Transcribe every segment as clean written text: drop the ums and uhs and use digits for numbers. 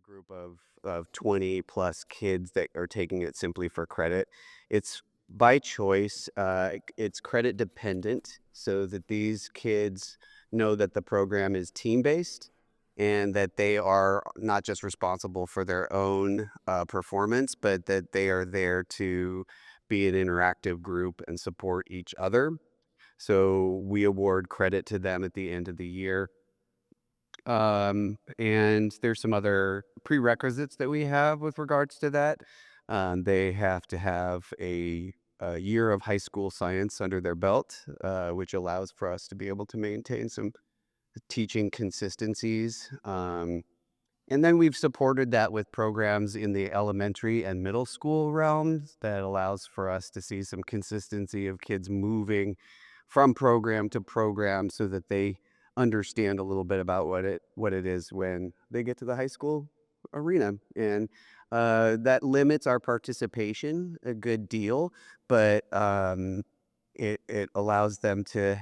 group of 20 plus kids that are taking it simply for credit. It's by choice, it's credit dependent so that these kids know that the program is team based and that they are not just responsible for their own performance, but that they are there to be an interactive group and support each other. So we award credit to them at the end of the year. And there's some other prerequisites that we have with regards to that. They have to have a year of high school science under their belt, which allows for us to be able to maintain some teaching consistencies. And then we've supported that with programs in the elementary and middle school realms that allows for us to see some consistency of kids moving from program to program so that they understand a little bit about what it is when they get to the high school arena. And that limits our participation a good deal, but it allows them to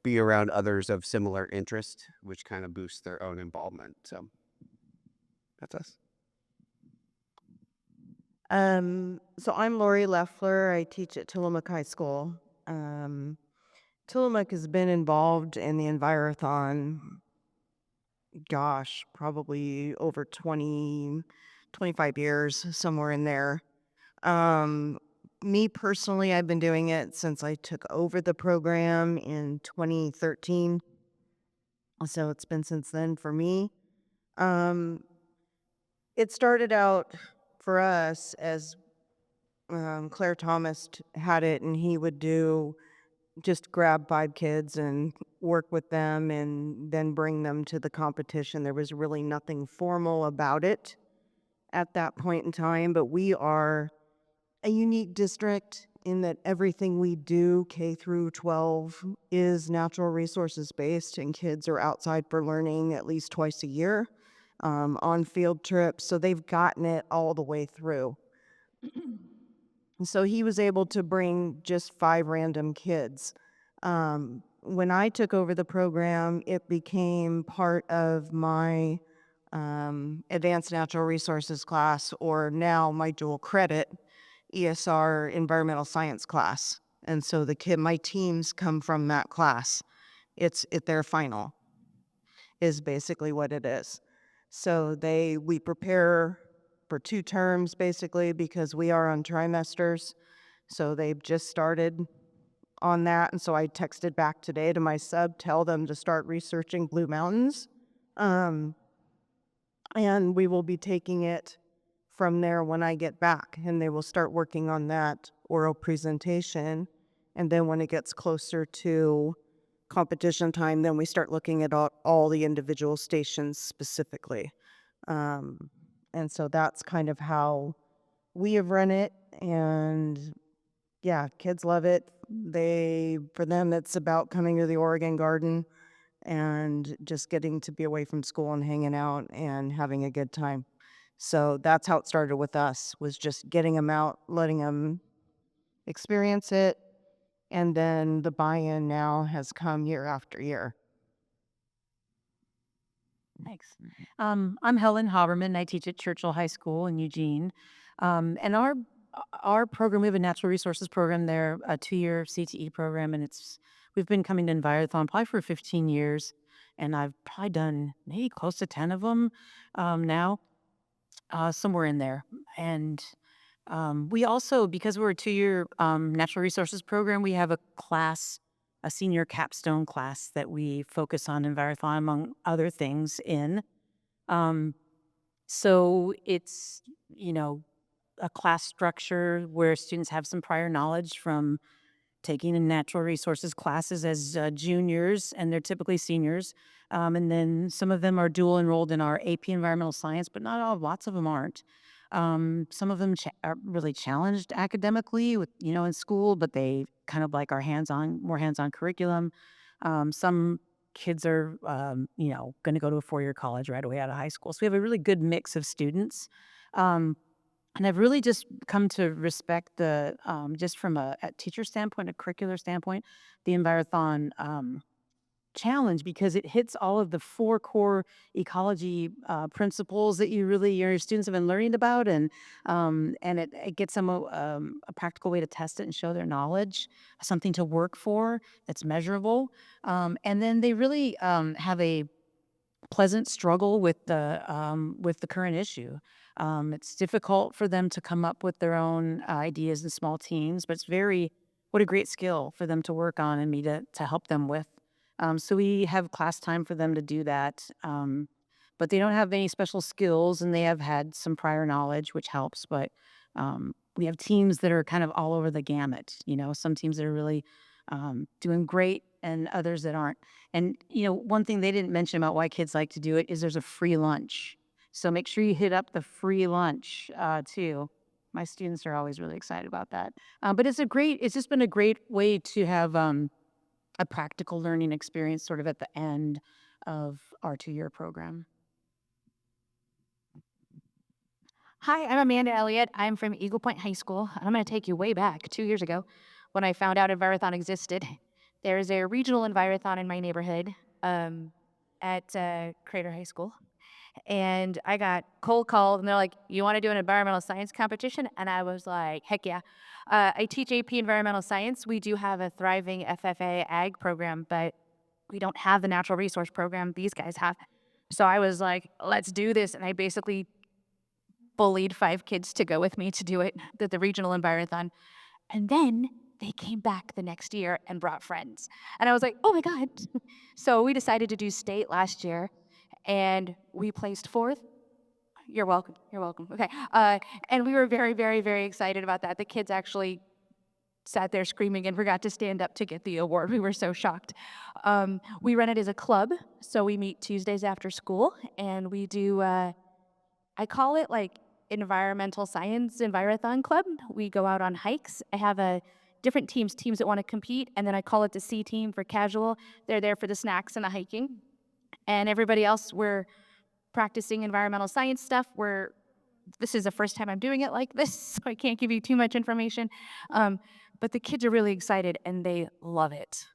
be around others of similar interest, which kind of boosts their own involvement. So that's us. So I'm Lori Leffler. I teach at Tillamook High School. Um, Tillamook has been involved in the Envirothon, gosh, probably over 20, 25 years, somewhere in there. Um, Me personally, I've been doing it since I took over the program in 2013. So it's been since then for me. Um, it started out for us as Claire Thomas had it, and he would do just grab 5 kids and work with them and then bring them to the competition. There was really nothing formal about it at that point in time, but we are a unique district in that everything we do, K through 12, is natural resources based, and kids are outside for learning at least twice a year on field trips. So they've gotten it all the way through. So he was able to bring just 5 random kids. When I took over the program, it became part of my advanced natural resources class, or now my dual credit ESR environmental science class. And so my teams come from that class. It's at their final is basically what it is. So we prepare for 2 terms basically because we are on trimesters. So they've just started on that. And so I texted back today to my sub, tell them to start researching Blue Mountains. Um, and we will be taking it from there when I get back, and they will start working on that oral presentation. And then when it gets closer to competition time, then we start looking at all the individual stations specifically. And so that's kind of how we have run it. And yeah, kids love it. For them, it's about coming to the Oregon Garden and just getting to be away from school and hanging out and having a good time. So that's how it started with us, was just getting them out, letting them experience it. And then the buy-in now has come year after year. Thanks. I'm Helen Haberman. I teach at Churchill High School in Eugene. And our program, we have a natural resources program there, a 2-year CTE program, and we've been coming to Envirothon probably for 15 years, and I've probably done maybe close to 10 of them now, somewhere in there. And we also, because we're a 2-year natural resources program, we have a senior capstone class that we focus on Envirothon, among other things, in. So it's, a class structure where students have some prior knowledge from taking in natural resources classes as juniors, and they're typically seniors. And then some of them are dual enrolled in our AP Environmental Science, but not all. Lots of them aren't. Some of them are really challenged academically in school, but they kind of like our more hands-on curriculum. Some kids are, going to go to a 4-year college right away out of high school. So we have a really good mix of students. And I've really just come to respect just from a teacher standpoint, a curricular standpoint, the Envirothon challenge because it hits all of the four core ecology principles that your students have been learning about, and it gets them a practical way to test it and show their knowledge, something to work for that's measurable, and then they really have a pleasant struggle with the current issue. It's difficult for them to come up with their own ideas in small teams, but it's very what a great skill for them to work on and me to help them with. So we have class time for them to do that. But they don't have any special skills, and they have had some prior knowledge, which helps. But we have teams that are kind of all over the gamut. Some teams that are really doing great, and others that aren't. And, one thing they didn't mention about why kids like to do it is there's a free lunch. So make sure you hit up the free lunch too. My students are always really excited about that. But it's just been a great way to have a practical learning experience sort of at the end of our 2-year program. Hi, I'm Amanda Elliott. I'm from Eagle Point High School. I'm going to take you way back 2 years ago when I found out Envirothon existed. There's a regional Envirothon in my neighborhood at Crater High School. And I got cold called, and they're like, "You want to do an environmental science competition?" And I was like, "Heck yeah." I teach AP Environmental Science. We do have a thriving FFA Ag program, but we don't have the natural resource program these guys have. So I was like, let's do this. And I basically bullied 5 kids to go with me to do it, the regional Envirothon. And then they came back the next year and brought friends. And I was like, oh my God. So we decided to do state last year, and we placed fourth. You're welcome. You're welcome. Okay. And we were very, very, very excited about that. The kids actually sat there screaming and forgot to stand up to get the award. We were so shocked. We run it as a club. So we meet Tuesdays after school, and we do, I call it like environmental science Envirothon Club. We go out on hikes. I have a different teams that want to compete, and then I call it the C team for casual. They're there for the snacks and the hiking. And everybody else, we're practicing environmental science stuff. This is the first time I'm doing it like this, so I can't give you too much information. But the kids are really excited and they love it.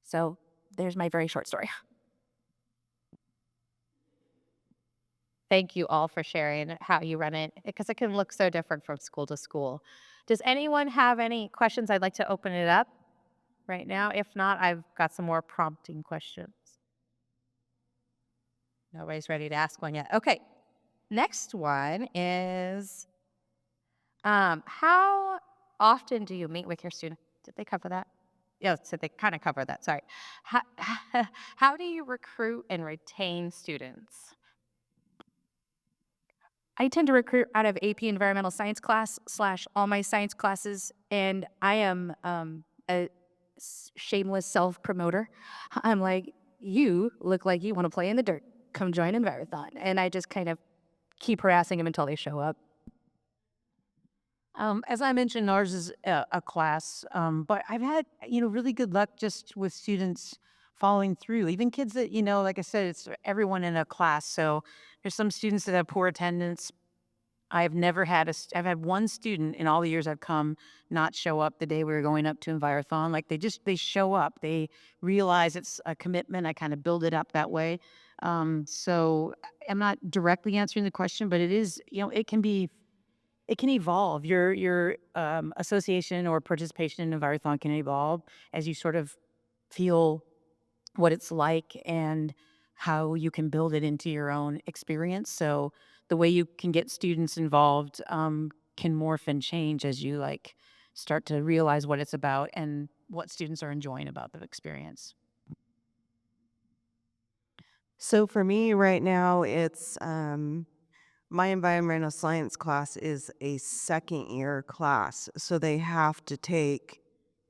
So there's my very short story. Thank you all for sharing how you run it because it can look so different from school to school. Does anyone have any questions? I'd like to open it up right now. If not, I've got some more prompting questions. Nobody's ready to ask one yet. Okay. Next one is how often do you meet with your students? Did they cover that? Yeah, so they kind of cover that. Sorry. How, how do you recruit and retain students? I tend to recruit out of AP Environmental Science class / all my science classes, and I am a shameless self-promoter. I'm like, you look like you want to play in the dirt. Come join Envirothon. And I just kind of keep harassing them until they show up. As I mentioned, ours is a class, but I've had really good luck just with students following through. Even kids that like I said, it's everyone in a class. So there's some students that have poor attendance. I've never had I've had one student in all the years I've come not show up the day we were going up to Envirothon. Like they show up. They realize it's a commitment. I kind of build it up that way. So I'm not directly answering the question, but it is it can evolve. Your association or participation in Envirothon can evolve as you sort of feel what it's like and how you can build it into your own experience. So the way you can get students involved can morph and change as you start to realize what it's about and what students are enjoying about the experience. So for me right now, it's my environmental science class is a second year class. So they have to take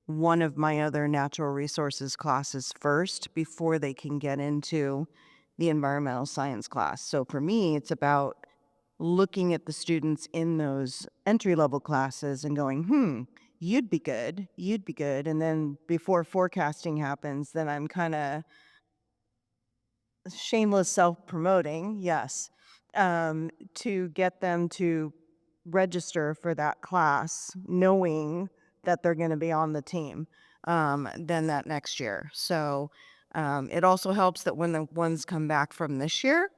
one of my other natural resources classes first before they can get into the environmental science class. So for me, it's about looking at the students in those entry level classes and going, you'd be good. And then before forecasting happens, then I'm kind of shameless self-promoting, yes, to get them to register for that class, knowing that they're going to be on the team then that next year. So It also helps that when the ones come back from this year,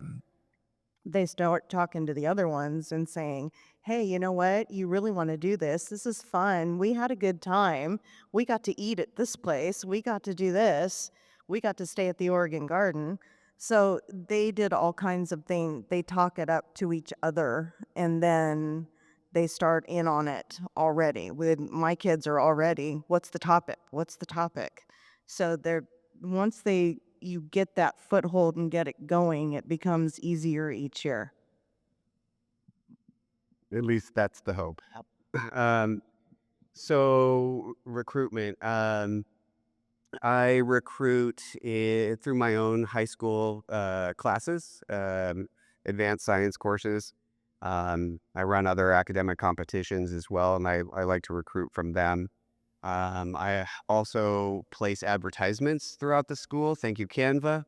they start talking to the other ones and saying, "Hey, you know what? You really want to do this. This is fun. We had a good time. We got to eat at this place. We got to do this. We got to stay at the Oregon Garden." So they did all kinds of things. They talk it up to each other and then they start in on it already. With my kids are already, what's the topic? What's the topic? So they're once they you get that foothold and get it going, it becomes easier each year. At least that's the hope. Um, so recruitment. I recruit through my own high school classes, advanced science courses. I run other academic competitions as well, and I like to recruit from them. I also place advertisements throughout the school. Thank you, Canva.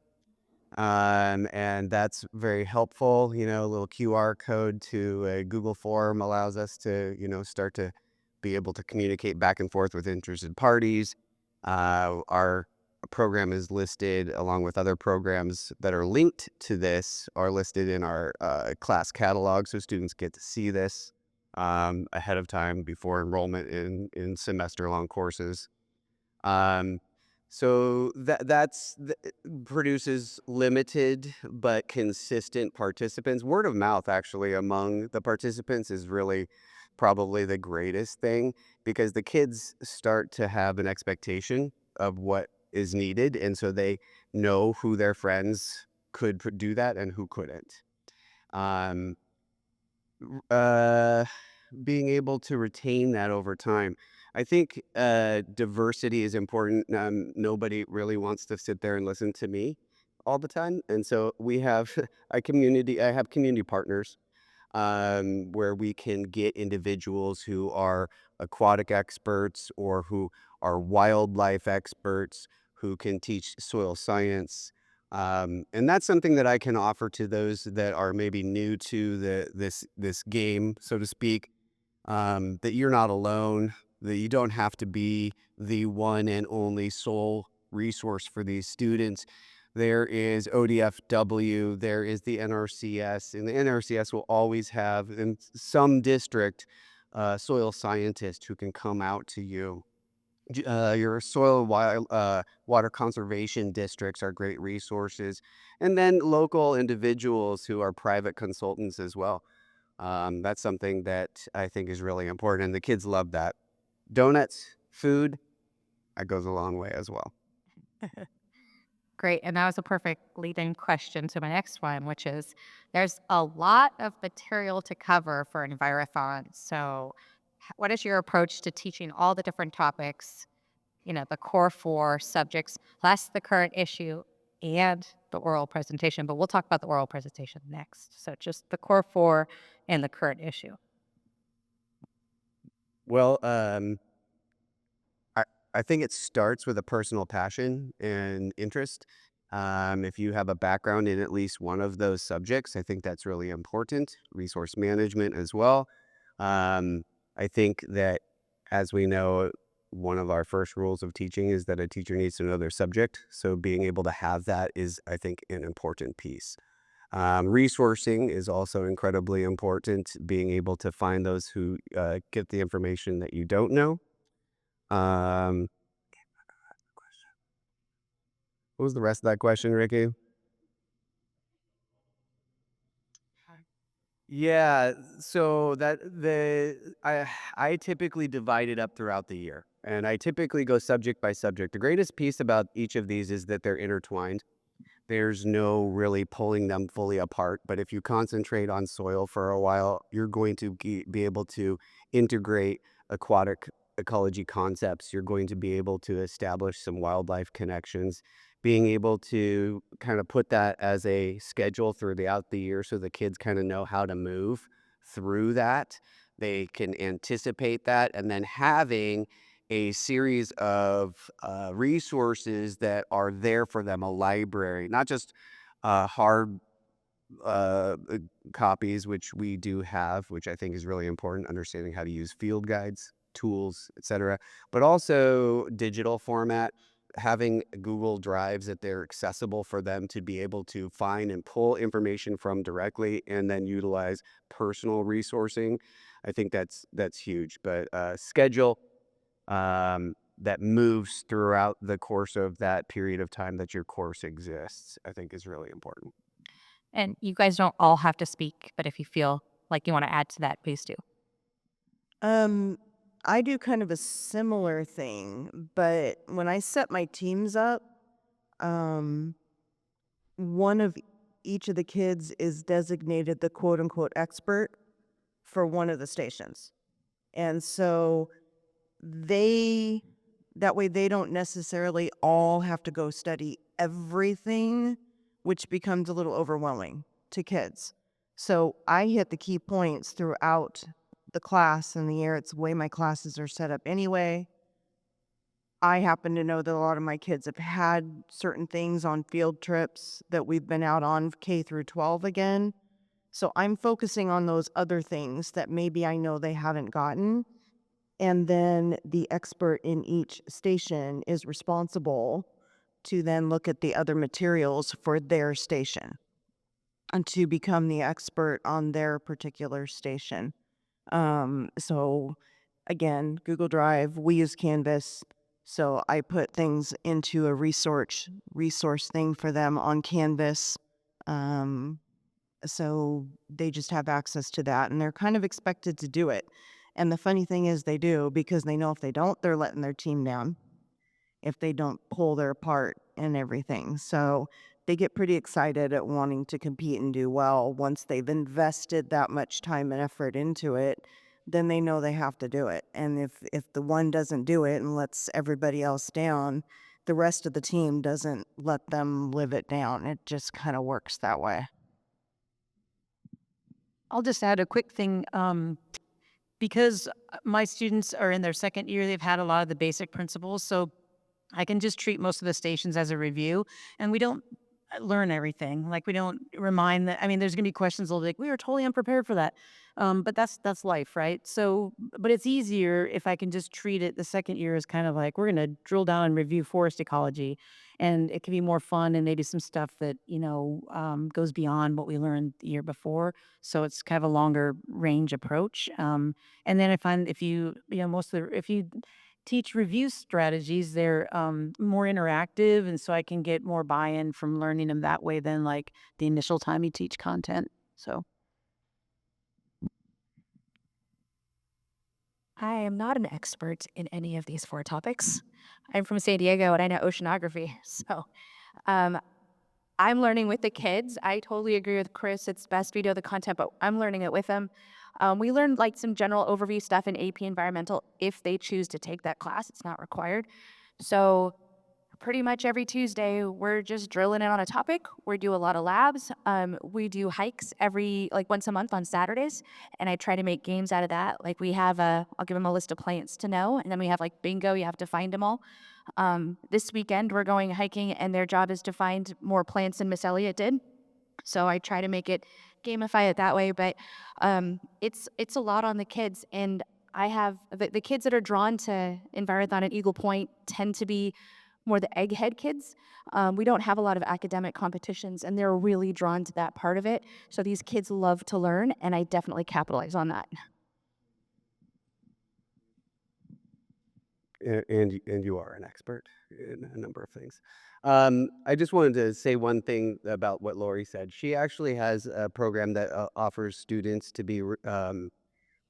And that's very helpful. A little QR code to a Google form allows us to, start to be able to communicate back and forth with interested parties. Our program is listed along with other programs that are linked to this are listed in our class catalog. So students get to see this ahead of time before enrollment in semester long courses. Um, so produces limited but consistent participants. Word of mouth, actually, among the participants is really probably the greatest thing because the kids start to have an expectation of what is needed, and so they know who their friends could do that and who couldn't. Um, uh, Being able to retain that over time. I think diversity is important. Nobody really wants to sit there and listen to me all the time, and so we have a community. I have community partners where we can get individuals who are aquatic experts or who are wildlife experts who can teach soil science. And that's something that I can offer to those that are maybe new to this game, so to speak. That you're not alone. That you don't have to be the one and only sole resource for these students. There is ODFW, there is the NRCS, and the NRCS will always have, in some district, soil scientist who can come out to you. Your water conservation districts are great resources, and then local individuals who are private consultants as well. That's something that I think is really important, and the kids love that. Donuts, food, that goes a long way as well. Great. And that was a perfect lead-in question to my next one, which is there's a lot of material to cover for Envirothon. So, what is your approach to teaching all the different topics, the core four subjects, plus the current issue and the oral presentation? But we'll talk about the oral presentation next. So, just the core four and the current issue. Well, I I think it starts with a personal passion and interest. If you have a background in at least one of those subjects, I think that's really important. Resource management as well. I think that, as we know, one of our first rules of teaching is that a teacher needs to know their subject. So being able to have that is, I think, an important piece. Resourcing is also incredibly important. Being able to find those who get the information that you don't know. Um, what was the rest of that question, Ricky? Yeah, so I typically divide it up throughout the year, and I typically go subject by subject. The greatest piece about each of these is that they're intertwined. There's no really pulling them fully apart, but if you concentrate on soil for a while, you're going to be able to integrate aquatic ecology concepts. You're going to be able to establish some wildlife connections, being able to kind of put that as a schedule throughout the year so the kids kind of know how to move through that. They can anticipate that, and then having a series of resources that are there for them, a library, not just hard uh, uh, copies, which we do have, which I think is really important, understanding how to use field guides, tools, etc., but also digital format. having Google Drives that they're accessible for them to be able to find and pull information from directly and then utilize personal resourcing. I think that's huge. But schedule that moves throughout the course of that period of time that your course exists, I think is really important. And you guys don't all have to speak, but if you feel like you want to add to that, please do. Um, I do kind of a similar thing, but when I set my teams up, um, one of each of the kids is designated the quote unquote expert for one of the stations. And so they, that way they don't necessarily all have to go study everything, which becomes a little overwhelming to kids. So I hit the key points throughout the class and the year. It's the way my classes are set up anyway. I happen to know that a lot of my kids have had certain things on field trips that we've been out on K through 12 again. So I'm focusing on those other things that maybe I know they haven't gotten. And then the expert in each station is responsible to then look at the other materials for their station and to become the expert on their particular station. So again, Google Drive, we use Canvas. So I put things into a resource thing for them on Canvas. Um, so they just have access to that and they're kind of expected to do it. And the funny thing is they do because they know if they don't, they're letting their team down if they don't pull their part and everything. So they get pretty excited at wanting to compete and do well. Once they've invested that much time and effort into it, then they know they have to do it. And if the one doesn't do it and lets everybody else down, the rest of the team doesn't let them live it down. It just kind of works that way. I'll just add a quick thing. Because my students are in their second year, they've had a lot of the basic principles. So I can just treat most of the stations as a review, and we don't learn everything. Like we don't remind that. I mean, there's gonna be questions they'll be like, "We were totally unprepared for that," but that's life, right? So, but it's easier if I can just treat it the second year as kind of like we're gonna drill down and review forest ecology, and it can be more fun and maybe some stuff that goes beyond what we learned the year before. So it's kind of a longer range approach. And then if you most of the if you teach review strategies, they're more interactive. And so I can get more buy-in from learning them that way than like the initial time you teach content. So I am not an expert in any of these four topics. I'm from San Diego and I know oceanography. So um, I'm learning with the kids. I totally agree with Chris. It's best we know the content, but I'm learning it with them. We learned like some general overview stuff in AP Environmental if they choose to take that class. It's not required. So pretty much every Tuesday, we're just drilling in on a topic. We do a lot of labs. We do hikes once a month on Saturdays, and I try to make games out of that. Like we have I'll give them a list of plants to know, and then we have like bingo. You have to find them all. This weekend, we're going hiking, and their job is to find more plants than Miss Elliott did. So I try to make it gamify it that way, but it's a lot on the kids, and I have the kids that are drawn to Envirothon at Eagle Point tend to be more the egghead kids. We don't have a lot of academic competitions, and they're really drawn to that part of it. So these kids love to learn, and I definitely capitalize on that. And you are an expert in a number of things. I just wanted to say one thing about what Lori said. She actually has a program that offers students to be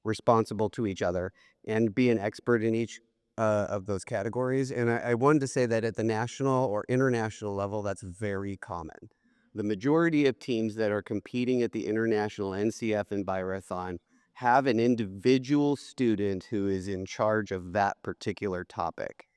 responsible to each other and be an expert in each of those categories. And I wanted to say that at the national or international level, that's very common. The majority of teams that are competing at the international NCF Envirothon have an individual student who is in charge of that particular topic.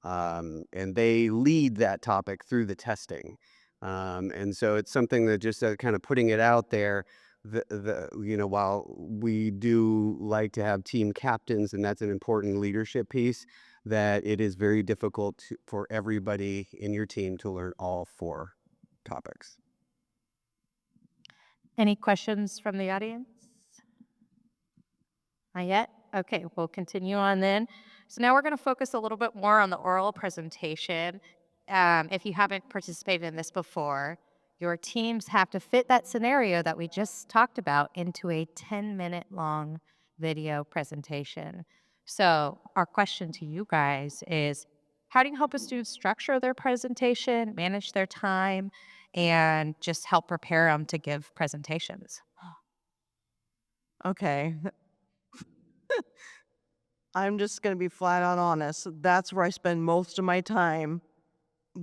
And they lead that topic through the testing. And so it's something that just kind of putting it out there, while we do like to have team captains, and that's an important leadership piece, that it is very difficult for everybody in your team to learn all four topics. Any questions from the audience? Not yet? Okay, we'll continue on then. So now we're going to focus a little bit more on the oral presentation. If you haven't participated in this before, your teams have to fit that scenario that we just talked about into a 10-minute long video presentation. So our question to you guys is, how do you help a student structure their presentation, manage their time, and just help prepare them to give presentations? Okay. I'm just going to be flat out honest. That's where I spend most of my time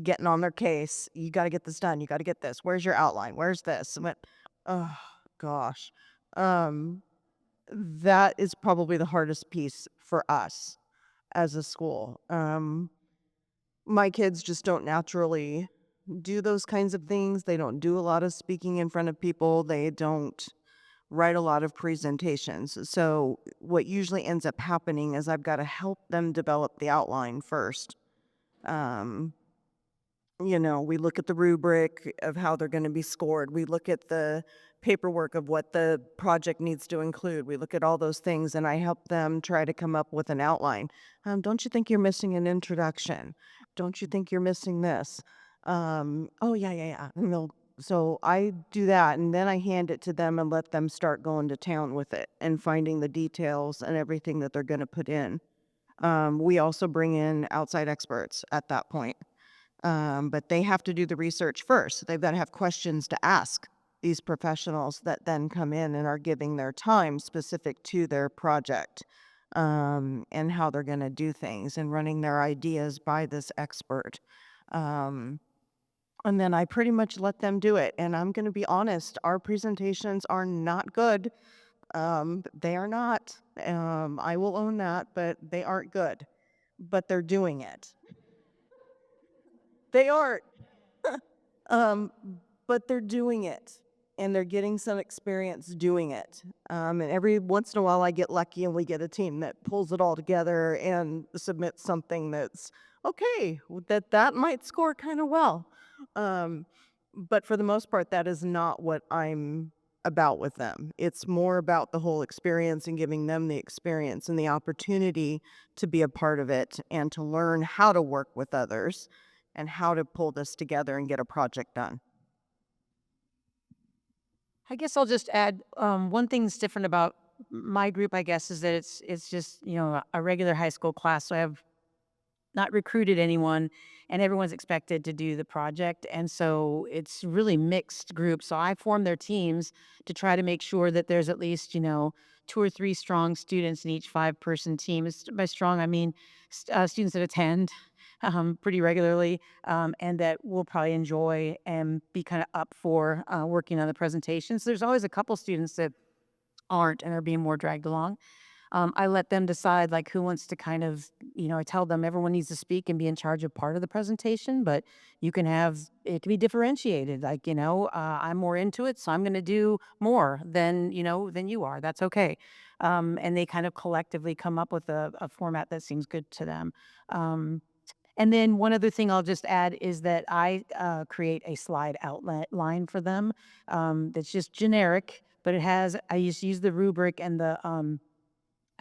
getting on their case. You got to get this done. You got to get this. Where's your outline? Where's this? Oh, gosh. Um, that is probably the hardest piece for us as a school. My kids just don't naturally do those kinds of things. They don't do a lot of speaking in front of people. They don't write a lot of presentations. So what usually ends up happening is I've got to help them develop the outline first. Um, we look at the rubric of how they're going to be scored. We look at the paperwork of what the project needs to include. We look at all those things, and I help them try to come up with an outline. Don't you think you're missing an introduction? Don't you think you're missing this? Oh, yeah, yeah, yeah. So I do that, and then I hand it to them and let them start going to town with it and finding the details and everything that they're going to put in. We also bring in outside experts at that point. But they have to do the research first. They've got to have questions to ask these professionals that then come in and are giving their time specific to their project, and how they're going to do things and running their ideas by this expert. Um, and then I pretty much let them do it. And I'm going to be honest, our presentations are not good. They are not. I will own that, but they aren't good. But they're doing it. They aren't. Um, but they're doing it, and they're getting some experience doing it. And every once in a while, I get lucky and we get a team that pulls it all together and submits something that's okay, that might score kind of well. Um, but for the most part, that is not what I'm about with them. It's more about the whole experience and giving them the experience and the opportunity to be a part of it and to learn how to work with others and how to pull this together and get a project done. I guess I'll just add one thing that's different about my group, I guess, is that it's just a regular high school class. So I have not recruited anyone, and everyone's expected to do the project. And so it's really mixed groups. So I form their teams to try to make sure that there's at least, two or three strong students in each 5-person team. By strong, I mean students that attend pretty regularly, and that will probably enjoy and be kind of up for working on the presentations. There's always a couple students that aren't and are being more dragged along. I let them decide like who wants to kind of, I tell them everyone needs to speak and be in charge of part of the presentation, but you can have it can be differentiated. Like, I'm more into it, so I'm going to do more than you are. That's okay. And they kind of collectively come up with a format that seems good to them. And then one other thing I'll just add is that I create a slide outlet line for them that's just generic, but I just use the rubric and the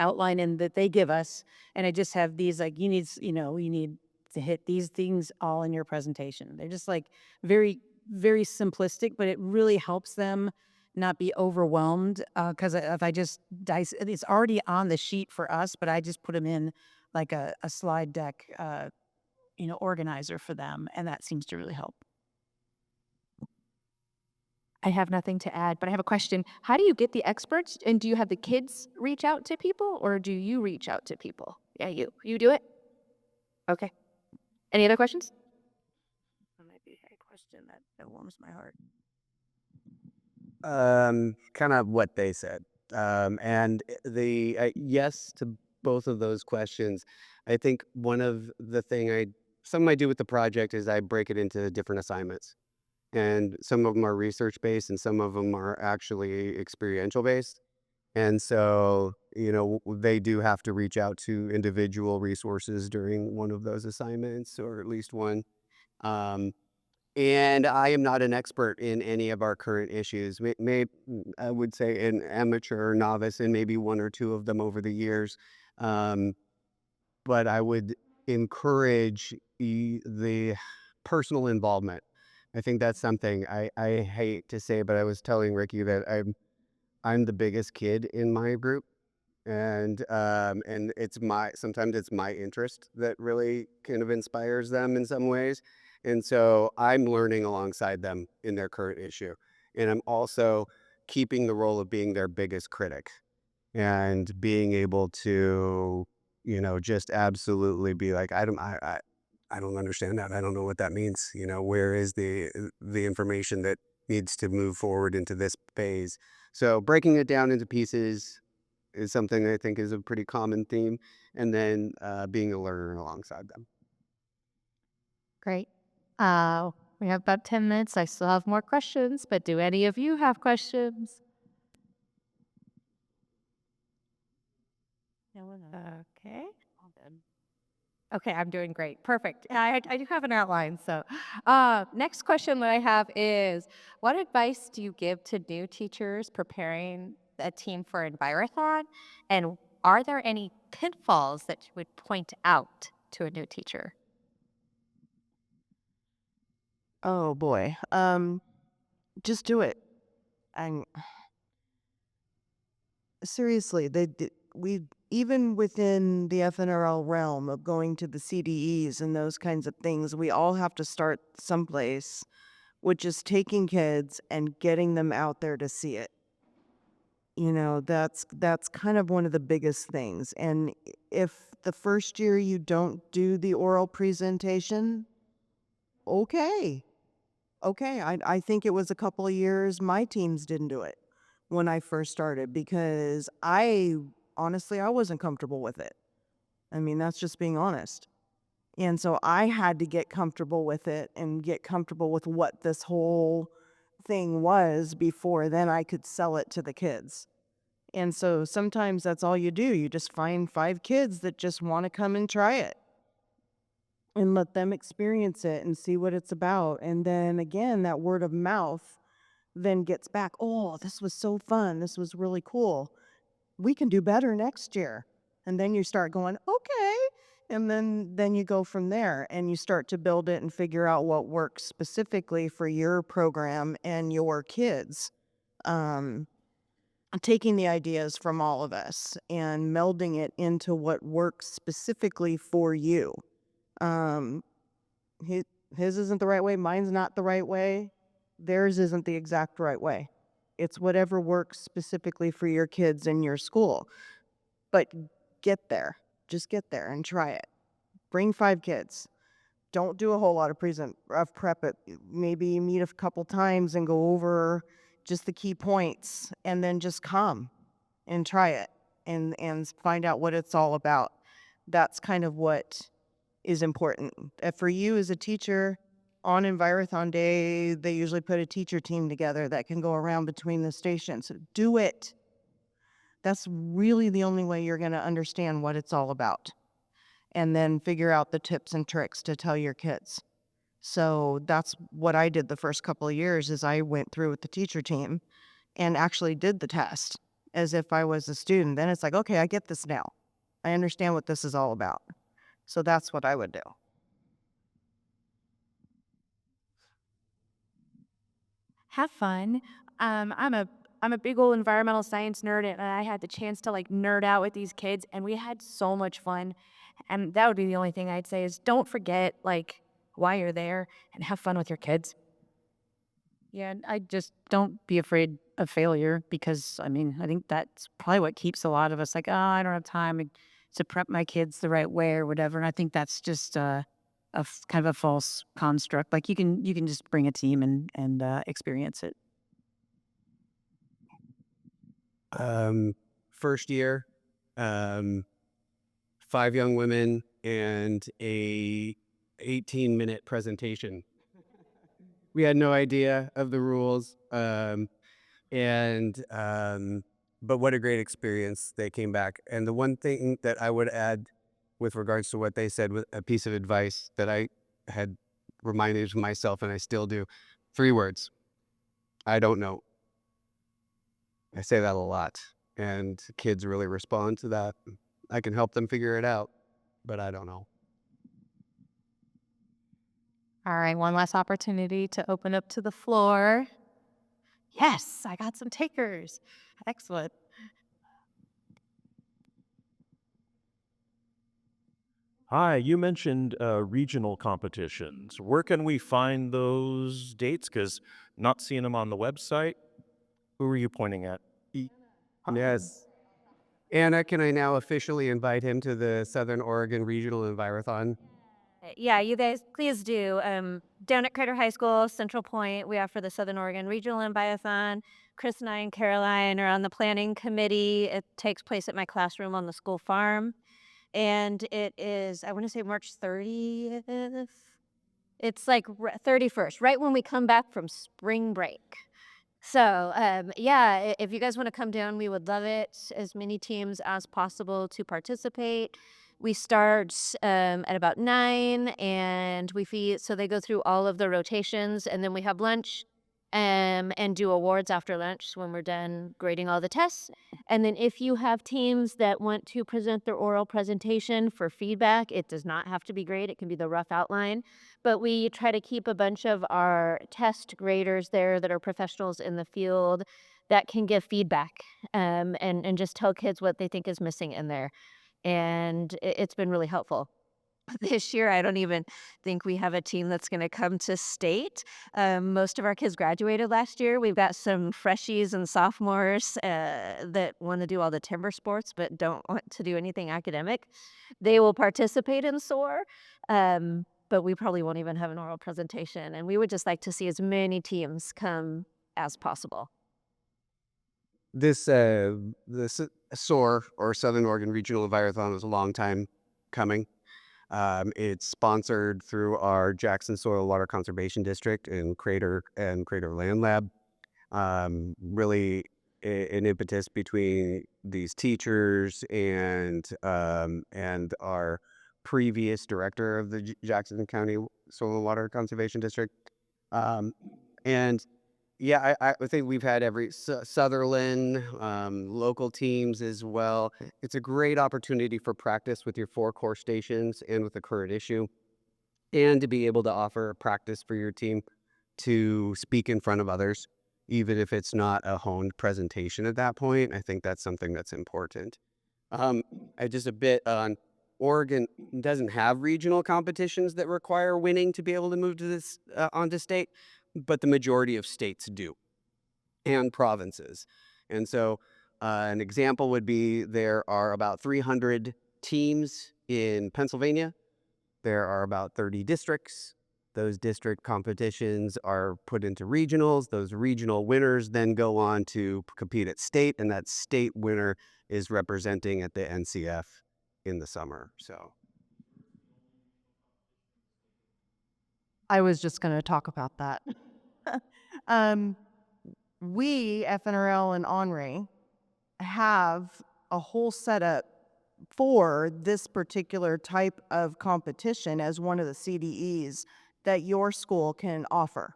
outline in that they give us, and I just have these like you need to hit these things all in your presentation. They're just like very very simplistic, but it really helps them not be overwhelmed because if I just dice it's already on the sheet for us, but I just put them in like a slide deck organizer for them, and that seems to really help. I have nothing to add, but I have a question. How do you get the experts? And do you have the kids reach out to people or do you reach out to people? Yeah, you. You do it? Okay. Any other questions? That might be a question that warms my heart. Kind of what they said. And the yes to both of those questions. I think one of the something I do with the project is I break it into different assignments, and some of them are research based, and some of them are actually experiential based. And so, they do have to reach out to individual resources during one of those assignments, or at least one. Um, and I am not an expert in any of our current issues. I would say an amateur or novice in maybe one or two of them over the years. Um, but I would encourage the personal involvement. I think that's something I hate to say, but I was telling Ricky that I'm the biggest kid in my group, and it's my sometimes it's my interest that really kind of inspires them in some ways, and so I'm learning alongside them in their current issue, and I'm also keeping the role of being their biggest critic and being able to, just absolutely be like, I don't understand that. I don't know what that means. Where is the information that needs to move forward into this phase? So breaking it down into pieces is something I think is a pretty common theme, and then being a learner alongside them. Great. We have about 10 minutes. I still have more questions, but do any of you have questions? Okay. All good. Okay, I'm doing great. Perfect. I do have an outline. So, next question that I have is, what advice do you give to new teachers preparing a team for Envirothon? And are there any pitfalls that you would point out to a new teacher? Oh boy. Just do it. And seriously, we even within the FNRL realm of going to the CDEs and those kinds of things, we all have to start someplace, which is taking kids and getting them out there to see it. That's kind of one of the biggest things. And if the first year you don't do the oral presentation, okay. Okay, I think it was a couple of years my teams didn't do it when I first started because honestly, I wasn't comfortable with it. I mean, that's just being honest. And so I had to get comfortable with it and get comfortable with what this whole thing was before then I could sell it to the kids. And so sometimes that's all you do. You just find 5 kids that just want to come and try it and let them experience it and see what it's about. And then again, that word of mouth then gets back, oh, this was so fun. This was really cool. We can do better next year. And then you start going, okay. And then you go from there and you start to build it and figure out what works specifically for your program and your kids. Um, Taking the ideas from all of us and melding it into what works specifically for you. Um, his, his isn't the right way, mine's not the right way, theirs isn't the exact right way. It's whatever works specifically for your kids in your school. But get there. Just get there and try it. Bring 5 kids. Don't do a whole lot of prep it. Maybe meet a couple times and go over just the key points and then just come and try it and find out what it's all about. That's kind of what is important. For you as a teacher, on Envirothon Day, they usually put a teacher team together that can go around between the stations. So do it. That's really the only way you're going to understand what it's all about. And then figure out the tips and tricks to tell your kids. So that's what I did the first couple of years is I went through with the teacher team and actually did the test as if I was a student. Then it's like, okay, I get this now. I understand what this is all about. So that's what I would do. Have fun. I'm a big old environmental science nerd, and I had the chance to like nerd out with these kids, and we had so much fun. And that would be the only thing I'd say is don't forget like why you're there and have fun with your kids. Yeah, and I just don't be afraid of failure because I mean, I think that's probably what keeps a lot of us like, oh, I don't have time to prep my kids the right way or whatever. And I think that's just kind of a false construct. Like you can just bring a team and experience it. First year, um, 5 young women and a 18-minute presentation. We had no idea of the rules, and but what a great experience they came back. And the one thing that I would add with regards to what they said, with a piece of advice that I had reminded myself, and I still do, 3 words: I don't know. I say that a lot, and kids really respond to that. I can help them figure it out. but I don't know. All right, one last opportunity to open up to the floor. Yes, I got some takers. Excellent. Hi, you mentioned regional competitions. Where can we find those dates? Because not seeing them on the website. Who are you pointing at? Yes. Anna, can I now officially invite him to the Southern Oregon Regional Envirothon? Yeah, you guys please do. Down at Crater High School, Central Point, we offer the Southern Oregon Regional Envirothon. Chris and I and Caroline are on the planning committee. It takes place at my classroom on the school farm. And it is, I want to say March 30th. It's like 31st, right when we come back from spring break. So, yeah, if you guys want to come down, we would love it. As many teams as possible to participate. We start at about 9 and we feed, so they go through all of the rotations and then we have lunch and do awards after lunch when we're done grading all the tests. And then if you have teams that want to present their oral presentation for feedback, it does not have to be great. It can be the rough outline. But we try to keep a bunch of our test graders there that are professionals in the field that can give feedback and just tell kids what they think is missing in there. And it's been really helpful. This year, I don't even think we have a team that's going to come to state. Most of our kids graduated last year. We've got some freshies and sophomores that want to do all the timber sports but don't want to do anything academic. They will participate in SOAR, but we probably won't even have an oral presentation. And we would just like to see as many teams come as possible. This SOAR, or Southern Oregon Regional Envirothon, was a long time coming. It's sponsored through our Jackson Soil Water Conservation District and Crater Land Lab. Really an impetus between these teachers and our previous director of the Jackson County Soil and Water Conservation District. And yeah, I think we've had every Sutherland, local teams as well. It's a great opportunity for practice with your 4 core stations and with the current issue, and to be able to offer a practice for your team to speak in front of others, even if it's not a honed presentation at that point. I think that's something that's important. Just a bit on Oregon doesn't have regional competitions that require winning to be able to move to this onto state, but the majority of states do, and provinces. And so an example would be there are about 300 teams in Pennsylvania. There are about 30 districts. Those district competitions are put into regionals. Those regional winners then go on to compete at state, and that state winner is representing at the NCF in the summer. So I was just going to talk about that. um, we, FNRL and Henri, have a whole setup for this particular type of competition as one of the CDEs that your school can offer.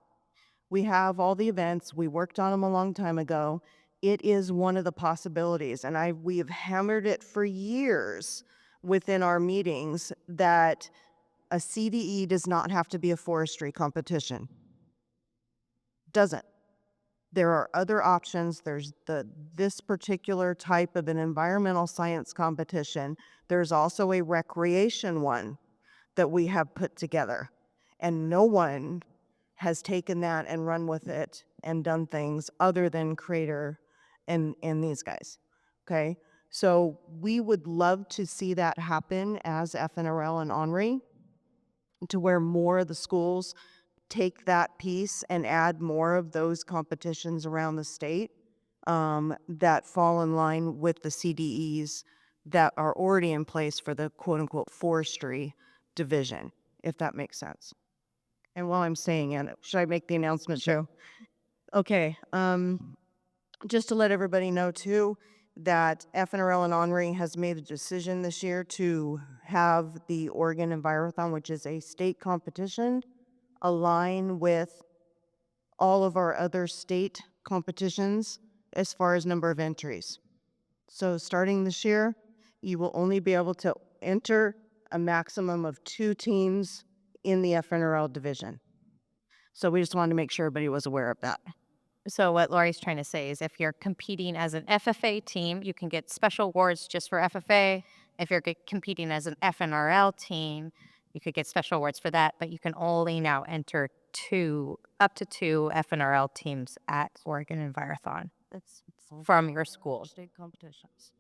We have all the events. We worked on them a long time ago. It is one of the possibilities, and we have hammered it for years within our meetings that a CDE does not have to be a forestry competition. Doesn't. There are other options. There's this particular type of an environmental science competition. There's also a recreation one that we have put together. And no one has taken that and run with it and done things other than Crater and these guys. Okay? So we would love to see that happen as FNRL and Henri, to where more of the schools take that piece and add more of those competitions around the state that fall in line with the CDEs that are already in place for the quote-unquote forestry division, if that makes sense. And while I'm saying it, should I make the announcement, Joe? Okay. Just to let everybody know, too, that FNRL and Henri has made a decision this year to have the Oregon Envirothon, which is a state competition, align with all of our other state competitions as far as number of entries. So starting this year, you will only be able to enter a maximum of 2 teams in the FNRL division. So we just wanted to make sure everybody was aware of that. So what Lori's trying to say is if you're competing as an FFA team, you can get special awards just for FFA. If you're competing as an FNRL team, you could get special awards for that, but you can only now enter up to two FNRL teams at Oregon Envirothon. That's from your school. State competitions.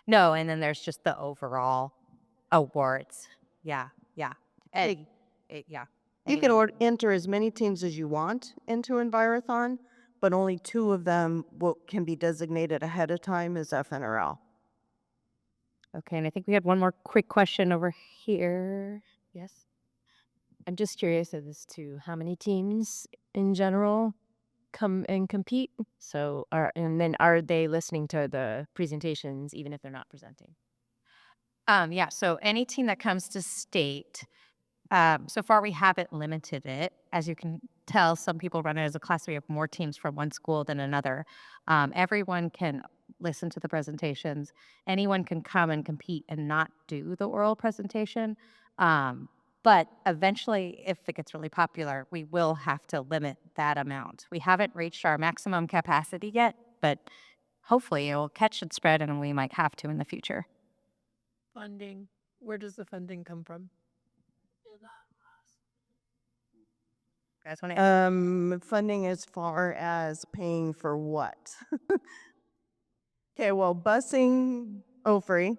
No, and then there's just the overall awards. Yeah, yeah. And, yeah. You can enter as many teams as you want into Envirothon, but only 2 of them can be designated ahead of time as FNRL. Okay, and I think we had one more quick question over here. Yes. I'm just curious as to how many teams in general come and compete. So, are they listening to the presentations even if they're not presenting? Yeah, so any team that comes to state, so far we haven't limited it. As you can tell, some people run it as a class. We have more teams from one school than another. Everyone can listen to the presentations. Anyone can come and compete and not do the oral presentation. But eventually, if it gets really popular, we will have to limit that amount. We haven't reached our maximum capacity yet, but hopefully it will catch and spread and we might have to in the future. Funding. Where does the funding come from? Guys want to Funding as far as paying for what? Okay, well, busing, free.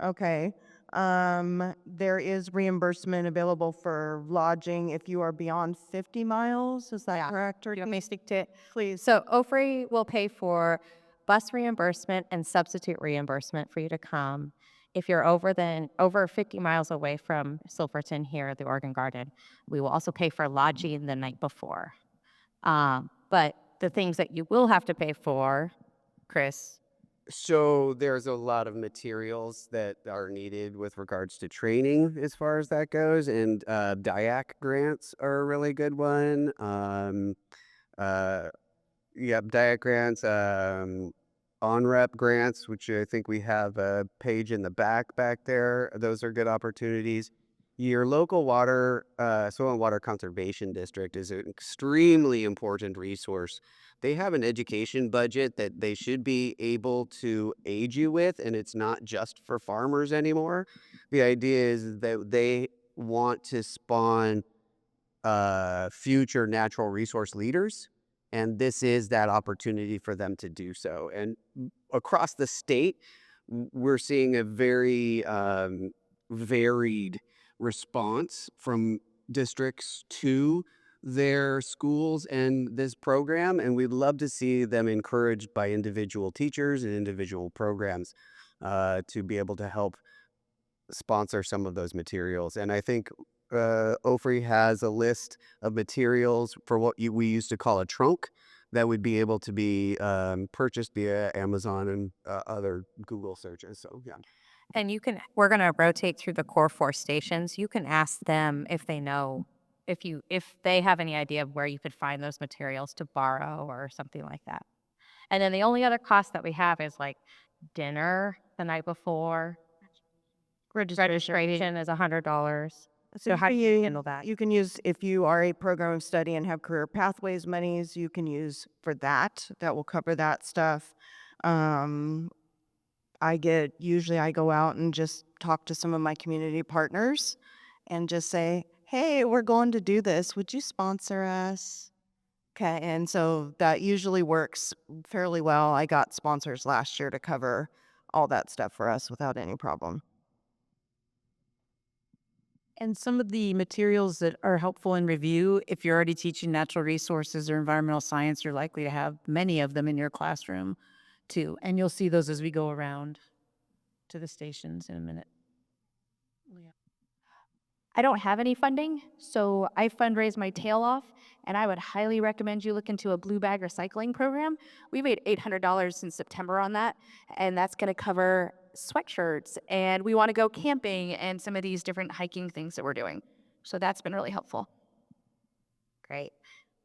Okay. There is reimbursement available for lodging if you are beyond 50 miles. Is that correct? Or you want me to speak to it? please? So OFRI will pay for bus reimbursement and substitute reimbursement for you to come. If you're over 50 miles away from Silverton here at the Oregon Garden, we will also pay for lodging the night before. But the things that you will have to pay for, Chris. So there's a lot of materials that are needed with regards to training as far as that goes, and DIAC grants are a really good one. DIAC grants, on-rep grants, which I think we have a page in the back there. Those are good opportunities. Your local soil and water conservation district is an extremely important resource. They have an education budget that they should be able to aid you with, and it's not just for farmers anymore. The idea is that they want to spawn future natural resource leaders, and this is that opportunity for them to do so. And across the state, we're seeing a very varied response from districts to their schools and this program, and we'd love to see them encouraged by individual teachers and individual programs to be able to help sponsor some of those materials. And I think OFRI has a list of materials for what we used to call a trunk that would be able to be purchased via Amazon and other Google searches. So yeah. And we're going to rotate through the core 4 stations. You can ask them if they know, if they have any idea of where you could find those materials to borrow or something like that. And then the only other cost that we have is like dinner the night before. Registration is $100. So how do you handle that? You can use, if you are a program of study and have career pathways monies, you can use for that. That will cover that stuff. Usually I go out and just talk to some of my community partners and just say, hey, we're going to do this. Would you sponsor us? Okay. And so that usually works fairly well. I got sponsors last year to cover all that stuff for us without any problem. And some of the materials that are helpful in review, if you're already teaching natural resources or environmental science, you're likely to have many of them in your classroom too. And you'll see those as we go around to the stations in a minute. I don't have any funding, so I fundraise my tail off, and I would highly recommend you look into a blue bag recycling program. We made $800 in September on that, and that's going to cover sweatshirts, and we want to go camping and some of these different hiking things that we're doing. So that's been really helpful. Great.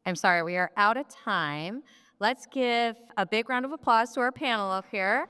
I'm sorry, we are out of time. Let's give a big round of applause to our panel up here.